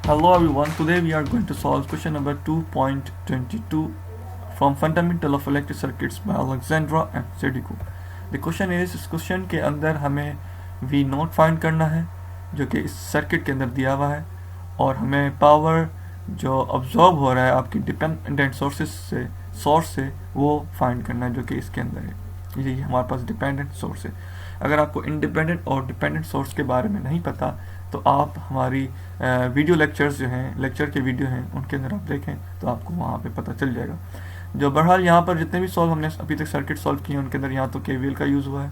Hello everyone, today we are going to solve question number 2.22 from Fundamental of Electric Circuits by Alexandra and Sedico. The question is, इस question के अंदर हमें V note find करना है जो कि इस सर्किट के अंदर दिया हुआ है, और हमें पावर जो अब्जॉर्ब हो रहा है आपकी डिपेंडेंट सोर्स से वो फाइंड करना है जो कि इसके अंदर है। ये हमारे पास डिपेंडेंट सोर्स है। अगर आपको इंडिपेंडेंट और डिपेंडेंट सोर्स के बारे में नहीं पता तो आप हमारी वीडियो लेक्चर्स जो हैं, लेक्चर के वीडियो हैं, उनके अंदर आप देखें तो आपको वहाँ पे पता चल जाएगा। जो बहरहाल यहाँ पर जितने भी सॉल्व हमने अभी तक सर्किट सॉल्व किए हैं उनके अंदर या तो KVL का यूज़ हुआ है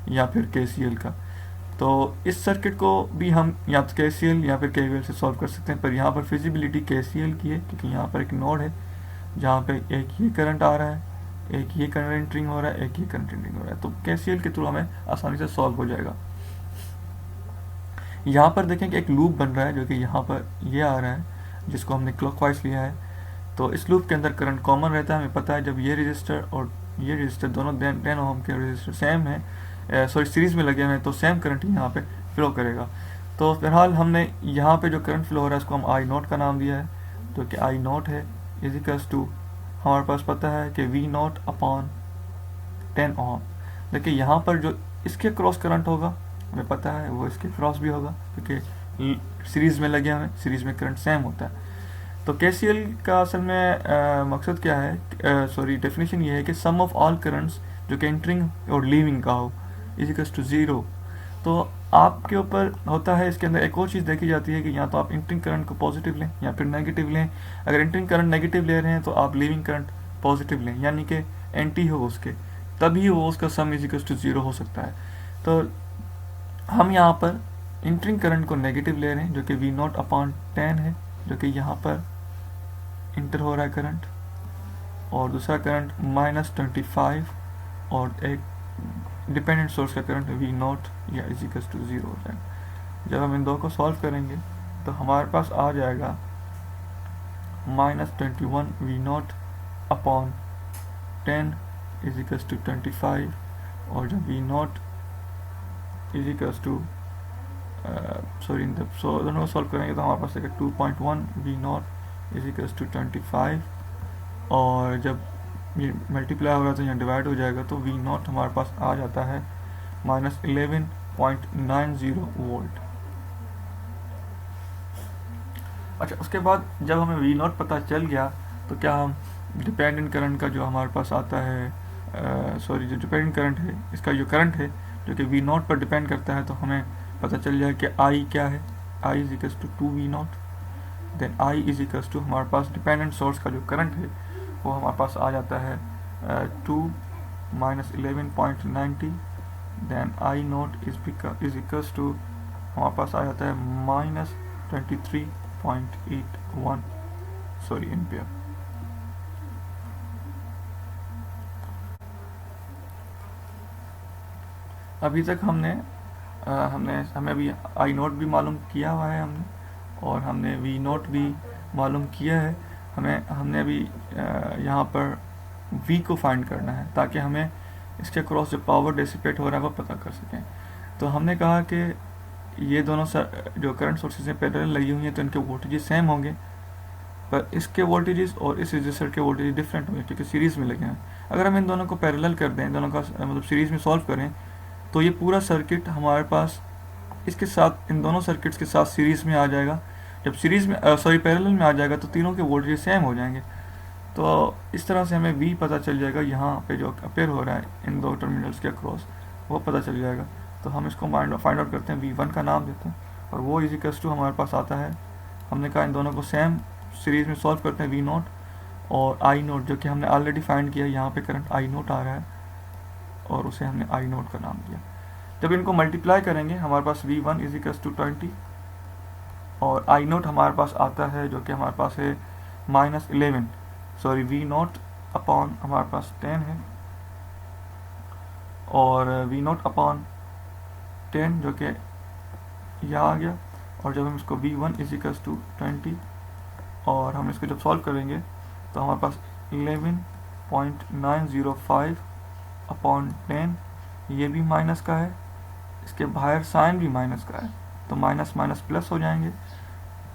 या फिर KCL का। तो इस सर्किट को भी हम या तो KCL या फिर KVL से सॉल्व कर सकते हैं, पर यहाँ पर फिजिबिलिटी KCL की है क्योंकि यहाँ पर एक नोड है जहाँ पे एक ये करंट आ रहा है, एक ये करंट एंटरिंग हो रहा है, एक ये करंट एंटरिंग हो रहा है। तो KCL के थ्रू हमें आसानी से सॉल्व हो जाएगा। यहाँ पर देखें कि एक लूप बन रहा है जो कि यहाँ पर ये आ रहा है जिसको हमने क्लॉकवाइज लिया है। तो इस लूप के अंदर करंट कॉमन रहता है। हमें पता है जब ये रजिस्टर और ये रजिस्टर दोनों 10 ओम के रजिस्टर सेम है, सीरीज में लगे हुए हैं, तो सेम करंट यहाँ पे फ्लो करेगा। तो फिलहाल हमने यहाँ पे जो करंट फ्लो हो रहा है इसको हम आई नोट का नाम दिया है, जो कि आई नोट है इजिकल्स टू, हमारे पास पता है कि वी नोट अपॉन 10 ओम। देखिए यहाँ पर जो इसके क्रॉस करंट होगा हमें पता है वो इसके क्रॉस भी होगा क्योंकि सीरीज में लगे हुए, सीरीज में करंट सेम होता है। तो KCL का असल में मकसद क्या है, डेफिनेशन ये है कि सम ऑफ ऑल करंट्स जो कि एंटरिंग और लीविंग का हो इजिकल्स टू 0। तो आपके ऊपर होता है। इसके अंदर एक और चीज़ देखी जाती है कि या तो आप एंटरिंग करंट को पॉजिटिव लें या फिर नेगेटिव लें। अगर एंटरिंग करंट नेगेटिव ले रहे हैं तो आप लीविंग करंट पॉजिटिव लें, यानी कि एंटी हो उसके, तभी वो उसका सम इजिकल्स टू 0 हो सकता है। तो हम यहाँ पर इंटरिंग करंट को नेगेटिव ले रहे हैं जो कि वी नोट अपॉन 10 है, जो कि यहाँ पर इंटर हो रहा है करंट, और दूसरा करंट -25 और एक डिपेंडेंट सोर्स का करंट वी नोट या इजिकल्स टू 0 हो जाएगा। जब हम इन दो को सॉल्व करेंगे तो हमारे पास आ जाएगा -21 V naught upon 10 equals to 25, और जब वी नोट इजिकल्स टू दोनों को सॉल्व करेंगे तो हमारे पास आएगा 2.1 वी नॉट इजिकल्स टू 25, और जब ये मल्टीप्लाई होगा तो यहाँ डिवाइड हो जाएगा तो वी नॉट हमारे पास आ जाता है -11.90 वोल्ट। अच्छा, उसके बाद जब हमें वी नॉट पता चल गया तो क्या हम डिपेंडेंट करंट का जो हमारे पास आता है, जो डिपेंडेंट करंट है, इसका जो करंट है जो कि वी नॉट पर डिपेंड करता है, तो हमें पता चल जाए कि आई क्या है। I is equals to 2 V naught, then I is equals to हमारे पास डिपेंडेंट सोर्स का जो करंट है वो हमारे पास आ जाता है 2 minus 11.90, then I naught is equals to हमारे पास आ जाता है -23.81 एम्पियर। अभी तक हमें अभी आई नोट भी मालूम किया हुआ है हमने, और हमने वी नोट भी मालूम किया है। हमने अभी यहाँ पर वी को फाइंड करना है ताकि हमें इसके क्रॉस जो पावर डिसिपेट हो रहा है वो पता कर सकें। तो हमने कहा कि ये दोनों जो करंट सोर्सेज हैं पैरेलल लगी हुई हैं तो इनके वोल्टेजेस सेम होंगे, पर इसके वोल्टेजेस और इस रजिस्टर के वोल्टेज डिफरेंट होंगे क्योंकि सीरीज़ में लगे हैं। अगर हम इन दोनों को पैरेलल कर दें, दोनों का मतलब सीरीज़ में सॉल्व करें, तो ये पूरा सर्किट हमारे पास इसके साथ, इन दोनों सर्किट्स के साथ सीरीज़ में आ जाएगा। जब सीरीज़ में पैरेलल में आ जाएगा तो तीनों के वोल्टेज सेम हो जाएंगे। तो इस तरह से हमें वी पता चल जाएगा, यहाँ पे जो अपेयर हो रहा है इन दो टर्मिनल्स के अक्रॉस वो पता चल जाएगा। तो हम इसको फाइंड आउट करते हैं, V1 का नाम देते हैं, और वो इजिकल्स टू हमारे पास आता है, हमने कहा इन दोनों को सेम सीरीज़ में सॉल्व करते हैं, वी नोट और आई नोट, जो कि हमने ऑलरेडी फाइंड किया। यहाँ पे करंट आई नोट आ रहा है और उसे हमने आई नोट का नाम दिया। जब इनको मल्टीप्लाई करेंगे हमारे पास V1 इजिकल्स टू 20, और आई नोट हमारे पास आता है जो कि हमारे पास है -11 वी नोट अपॉन हमारे पास 10 है, और वी नोट अपॉन 10 जो कि यहाँ आ गया। और जब हम इसको V1 इजिकल्स टू 20 और हम इसको जब सॉल्व करेंगे तो हमारे पास 11.905 अपॉन 10, ये भी माइनस का है, इसके बाहर साइन भी माइनस का है, तो माइनस माइनस प्लस हो जाएंगे,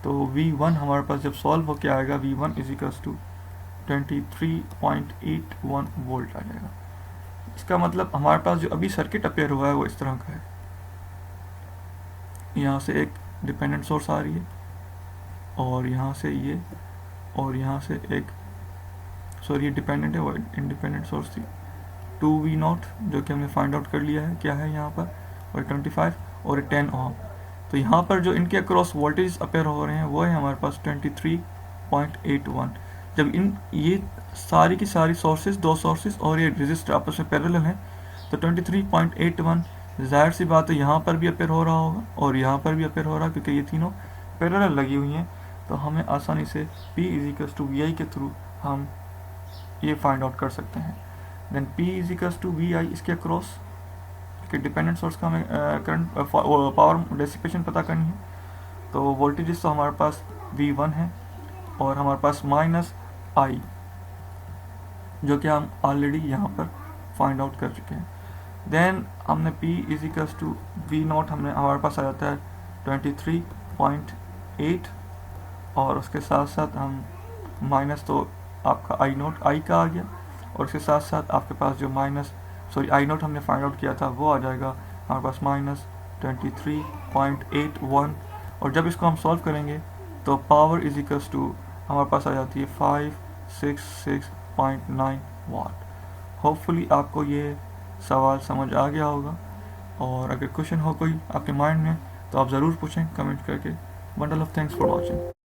तो V1 हमारे पास जब सॉल्व होके आएगा V1 is equals to 23.81 volt आ जाएगा। इसका मतलब हमारे पास जो अभी सर्किट अपेयर हुआ है वो इस तरह का है। यहाँ से एक डिपेंडेंट सोर्स आ रही है और यहाँ से ये, और यहाँ से एक, सॉरी ये डिपेंडेंट है, वो इंडिपेंडेंट सोर्स थी 2V0 जो कि हमने फाइंड आउट कर लिया है क्या है यहाँ पर, और 25 और 10 ओम। तो यहाँ पर जो इनके अक्रॉस वोल्टेज अपेयर हो रहे हैं वो है हमारे पास 23.81। जब इन ये सारी की सारी सोर्सेज, दो सोर्सेज और ये रेजिस्टर आपस में पैरेलल हैं, तो 23.81 जाहिर सी बात है यहाँ पर भी अपेयर हो रहा होगा और यहाँ पर भी अपेयर हो रहा है, क्योंकि ये तीनों पैरेलल लगी हुई हैं। तो हमें आसानी से P is equals to VI के थ्रू हम ये फाइंड आउट कर सकते हैं। Then P is equals to VI इसके अक्रॉस कि डिपेंडेंट सोर्स का हमें करंट पावर डेसिपेशन पता करनी है। तो वोल्टेजेस तो हमारे पास V1 है और हमारे पास -I जो कि हम ऑलरेडी यहाँ पर फाइंड आउट कर चुके हैं। देन हमने P is equals to V0 हमारे पास आ जाता है 23.8 और उसके साथ साथ हम माइनस, तो आपका I का आ गया और उसके साथ साथ आपके पास जो I0 हमने फाइंड आउट किया था वो आ जाएगा हमारे पास -23.81। और जब इसको हम सॉल्व करेंगे तो पावर इज इक्वल्स टू हमारे पास आ जाती है 566.9 वाट। होपफुली आपको ये सवाल समझ आ गया होगा, और अगर क्वेश्चन हो कोई आपके माइंड में तो आप ज़रूर पूछें कमेंट करके। Bundle of thanks for watching.